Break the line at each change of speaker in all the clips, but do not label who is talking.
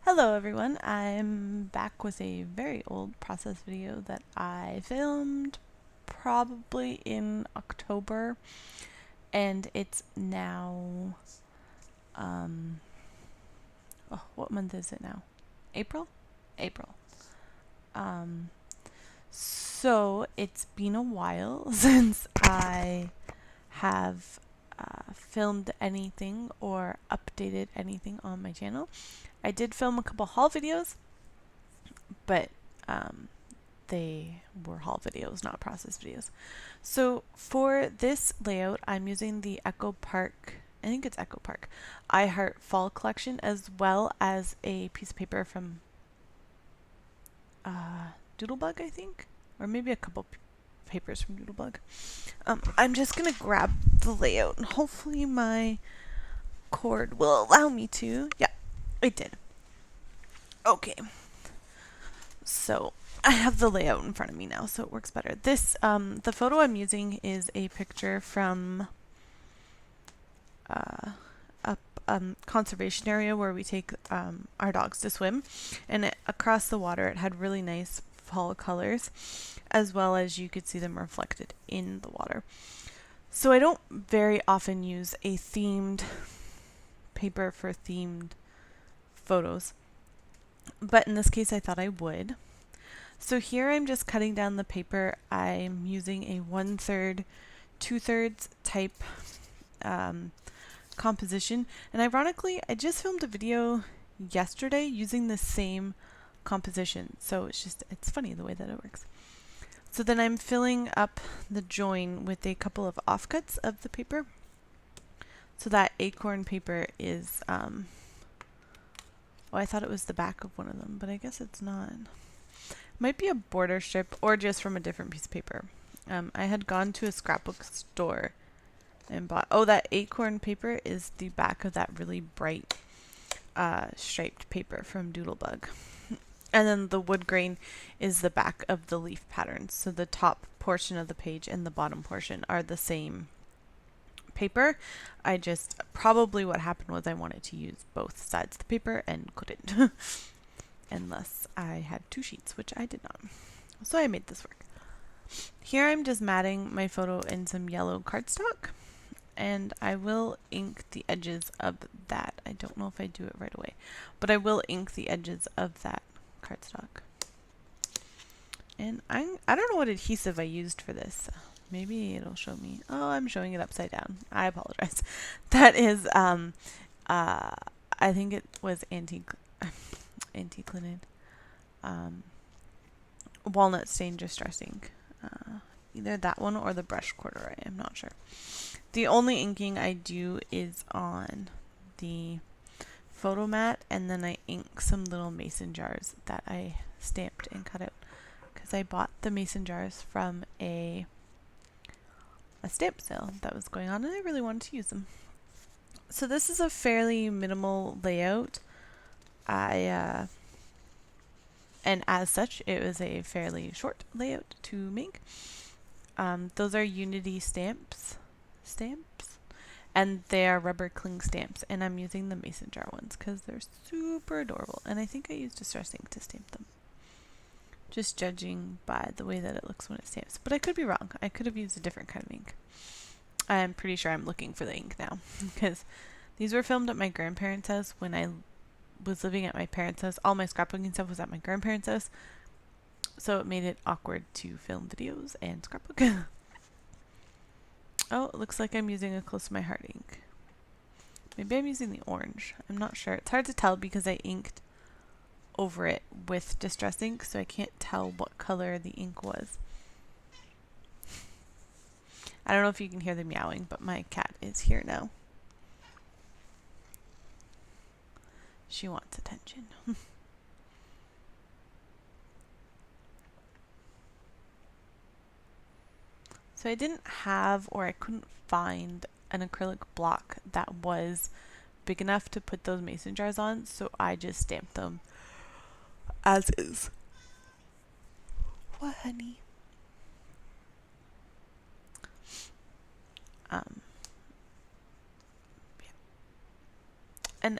Hello everyone, I'm back with a very old process video that I filmed probably in October, and it's now, what month is it now? April? April. Um, so it's been a while since I have filmed anything or updated anything on my channel. I did film a couple haul videos, but um, they were haul videos, not process videos. So for this layout, I'm using the Echo Park, I think it's Echo Park, I Heart Fall collection, as well as a piece of paper from Doodlebug, I think, or maybe a couple papers from Doodlebug. I'm just gonna grab the layout, and hopefully my cord will allow me to. Yeah, it did. Okay, so I have the layout in front of me now, so it works better. The photo I'm using is a picture from a conservation area where we take our dogs to swim, and across the water it had really nice fall colors, as well as you could see them reflected in the water. So I don't very often use a themed paper for themed photos, but in this case I thought I would. So here I'm just cutting down the paper. I'm using a 1/3, 2/3 type composition. And ironically, I just filmed a video yesterday using the same composition. So it's funny the way that it works. So then I'm filling up the join with a couple of offcuts of the paper. So that acorn paper is, oh, I thought it was the back of one of them, but I guess it's not. Might be a border strip or just from a different piece of paper. I had gone to a scrapbook store and bought, oh, that acorn paper is the back of that really bright striped paper from Doodlebug. And then the wood grain is the back of the leaf patterns. So the top portion of the page and the bottom portion are the same paper. Probably what happened was I wanted to use both sides of the paper and couldn't. Unless I had two sheets, which I did not. So I made this work. Here I'm just matting my photo in some yellow cardstock, and I will ink the edges of that. I don't know if I do it right away, but I will ink the edges of that cardstock. And I don't know what adhesive I used for this. Maybe it'll show me. Oh, I'm showing it upside down. I apologize. That is, I think it was anti-clinid. Walnut stain distress ink. Either that one or the brush corduroy. I'm not sure. The only inking I do is on the photo mat, and then I ink some little mason jars that I stamped and cut out because I bought the mason jars from a stamp sale that was going on, and I really wanted to use them. So this is a fairly minimal layout. And as such, it was a fairly short layout to make. Those are Unity stamps, and they are rubber cling stamps, and I'm using the mason jar ones because they're super adorable, and I think I used distress ink to stamp them. Just judging by the way that it looks when it stamps, but I could be wrong. I could have used a different kind of ink. I'm pretty sure I'm looking for the ink now because these were filmed at my grandparents' house when I was living at my parents' house. All my scrapbooking stuff was at my grandparents' house, so it made it awkward to film videos and scrapbook. Oh, it looks like I'm using a Close to My Heart ink. Maybe I'm using the orange. I'm not sure. It's hard to tell because I inked over it with distress ink, so I can't tell what color the ink was. I don't know if you can hear the meowing, but my cat is here now. She wants attention. So I didn't have, or I couldn't find, an acrylic block that was big enough to put those mason jars on, so I just stamped them as is. What, honey? Yeah. And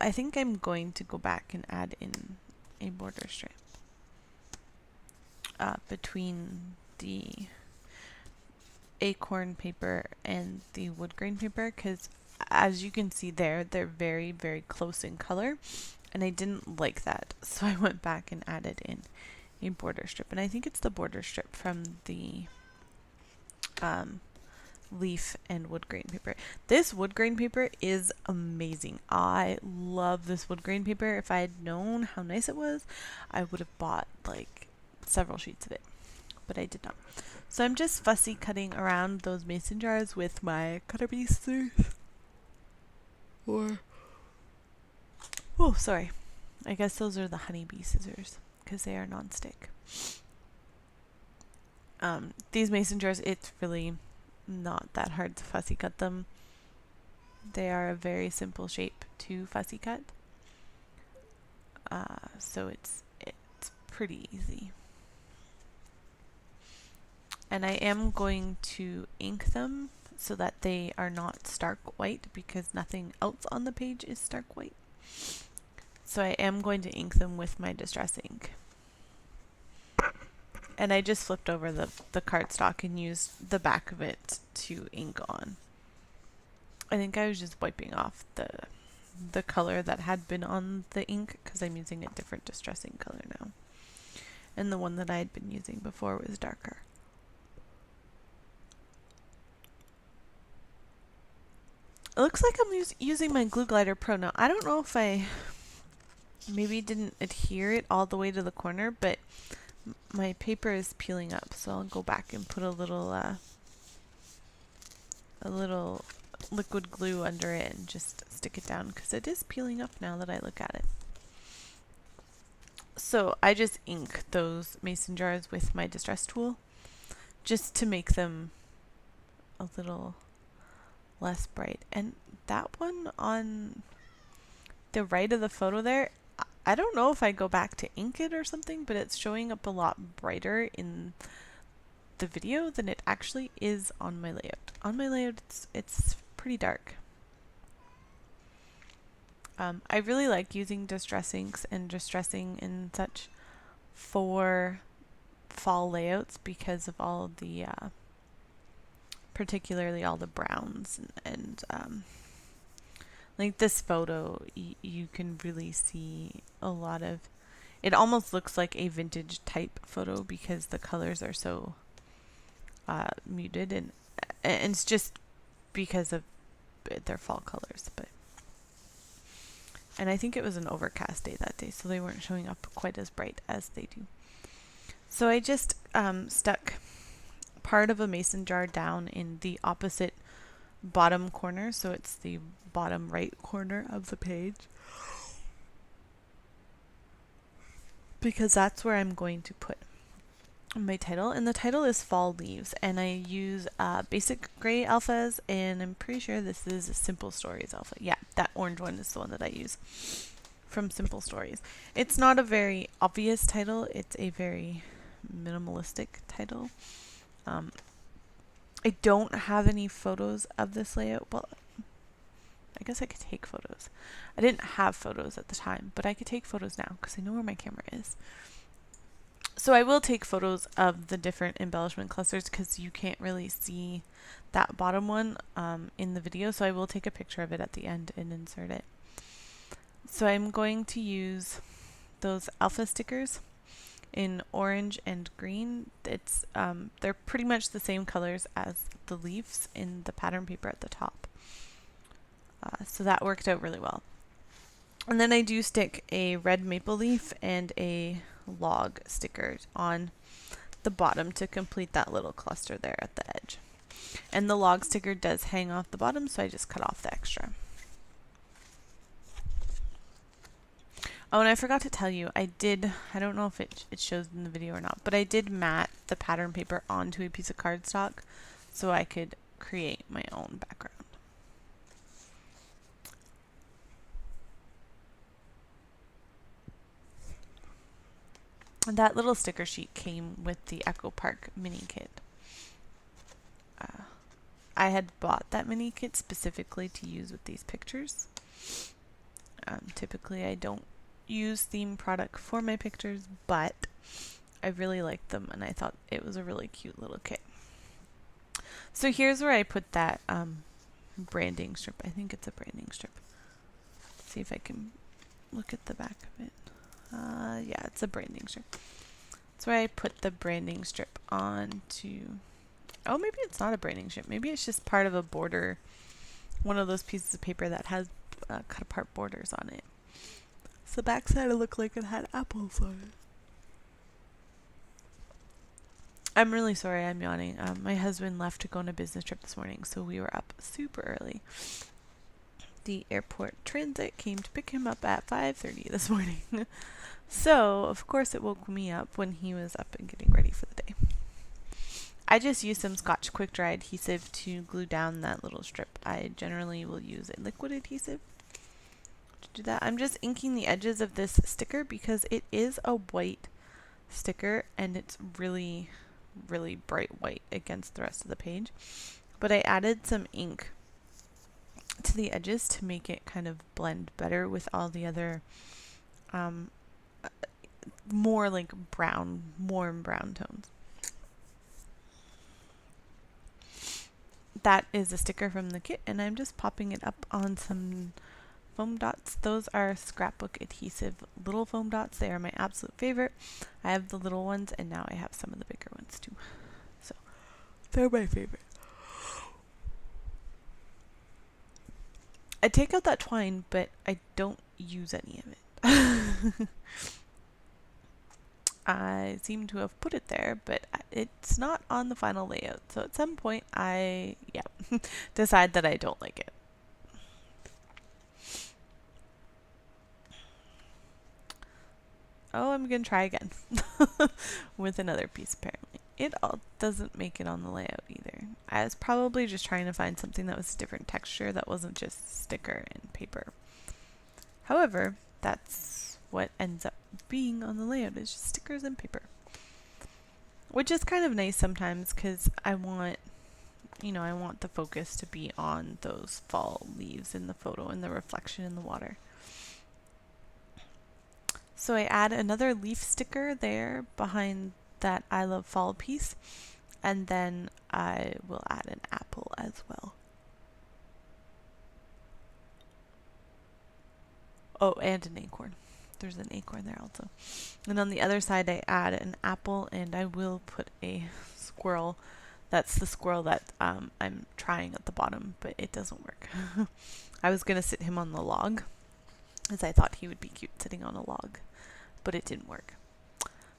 I think I'm going to go back and add in a border strip between the acorn paper and the wood grain paper, because as you can see there, they're very, very close in color, and I didn't like that, so I went back and added in a border strip, and I think it's the border strip from the leaf and wood grain paper. This wood grain paper is amazing. I love this wood grain paper. If I had known how nice it was, I would have bought like several sheets of it, but I did not. So I'm just fussy cutting around those mason jars with my cutter bee scissors. Oh, sorry. I guess those are the honeybee scissors because they are non-stick. These mason jars, it's really not that hard to fussy cut them. They are a very simple shape to fussy cut. So it's pretty easy. And I am going to ink them so that they are not stark white, because nothing else on the page is stark white. So I am going to ink them with my distress ink. And I just flipped over the cardstock and used the back of it to ink on. I think I was just wiping off the color that had been on the ink, because I'm using a different distress ink color now. And the one that I had been using before was darker. It looks like I'm using my Glue Glider Pro now. I don't know if I maybe didn't adhere it all the way to the corner, but my paper is peeling up, so I'll go back and put a little liquid glue under it and just stick it down, because it is peeling up now that I look at it. So I just ink those mason jars with my distress tool just to make them a little less bright. And that one on the right of the photo there, I don't know if I go back to ink it or something, but it's showing up a lot brighter in the video than it actually is on my layout. On my layout, it's pretty dark. I really like using distress inks and distressing and such for fall layouts because of all the particularly all the browns and like this photo, you can really see a lot of, it almost looks like a vintage type photo because the colors are so muted, and it's just because of their fall colors. But and I think it was an overcast day that day, so they weren't showing up quite as bright as they do. So I just stuck part of a mason jar down in the opposite bottom corner, so it's the bottom right corner of the page, because that's where I'm going to put my title, and the title is Fall Leaves, and I use basic gray alphas, and I'm pretty sure this is a Simple Stories alpha. Yeah, that orange one is the one that I use from Simple Stories. It's not a very obvious title, it's a very minimalistic title. I don't have any photos of this layout. Well, I guess I could take photos. I didn't have photos at the time, but I could take photos now because I know where my camera is. So I will take photos of the different embellishment clusters because you can't really see that bottom one in the video, so I will take a picture of it at the end and insert it. So I'm going to use those alpha stickers in orange and green. It's they're pretty much the same colors as the leaves in the pattern paper at the top. So that worked out really well. And then I do stick a red maple leaf and a log sticker on the bottom to complete that little cluster there at the edge. And the log sticker does hang off the bottom, so I just cut off the extra. Oh, and I forgot to tell you, I don't know if it shows in the video or not, but I did mat the pattern paper onto a piece of cardstock so I could create my own background. And that little sticker sheet came with the Echo Park mini kit. I had bought that mini kit specifically to use with these pictures. Typically I don't use theme product for my pictures, but I really liked them and I thought it was a really cute little kit. So here's where I put that branding strip. I think it's a branding strip. Let's see if I can look at the back of it. Yeah, it's a branding strip. That's where I put the branding strip onto... Oh, maybe it's not a branding strip. Maybe it's just part of a border. One of those pieces of paper that has cut apart borders on it. So the back side looked like it had apples on it. I'm really sorry I'm yawning. My husband left to go on a business trip this morning, so we were up super early. The airport transit came to pick him up at 5:30 this morning. So, of course, it woke me up when he was up and getting ready for the day. I just used some Scotch Quick Dry adhesive to glue down that little strip. I generally will use a liquid adhesive to do that. I'm just inking the edges of this sticker because it is a white sticker and it's really, really bright white against the rest of the page. But I added some ink to the edges to make it kind of blend better with all the other more like brown, warm brown tones. That is a sticker from the kit, and I'm just popping it up on some foam dots. Those are Scrapbook adhesive little foam dots. They are my absolute favorite. I have the little ones, and now I have some of the bigger ones too. So they're my favorite. I take out that twine, but I don't use any of it. I seem to have put it there, but it's not on the final layout. So at some point I, decide that I don't like it. Oh, I'm going to try again with another piece apparently. It all doesn't make it on the layout either. I was probably just trying to find something that was a different texture that wasn't just sticker and paper. However, that's what ends up being on the layout is just stickers and paper. Which is kind of nice sometimes because I want the focus to be on those fall leaves in the photo and the reflection in the water. So I add another leaf sticker there behind that I Love Fall piece, and then I will add an apple as well. Oh, and an acorn. There's an acorn there also. And on the other side I add an apple, and I will put a squirrel. That's the squirrel that I'm trying at the bottom, but it doesn't work. I was going to sit him on the log, as I thought he would be cute sitting on a log, but it didn't work.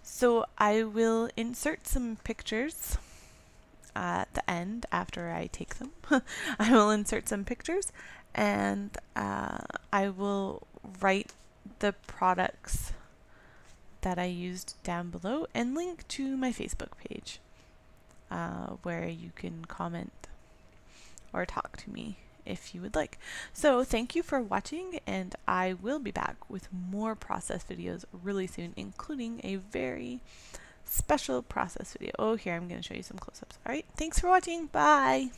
So I will insert some pictures at the end after I take them. I will insert some pictures, and I will write the products that I used down below and link to my Facebook page where you can comment or talk to me if you would like. So thank you for watching, and I will be back with more process videos really soon, including a very special process video. Oh, here, I'm going to show you some close-ups. All right, thanks for watching. Bye.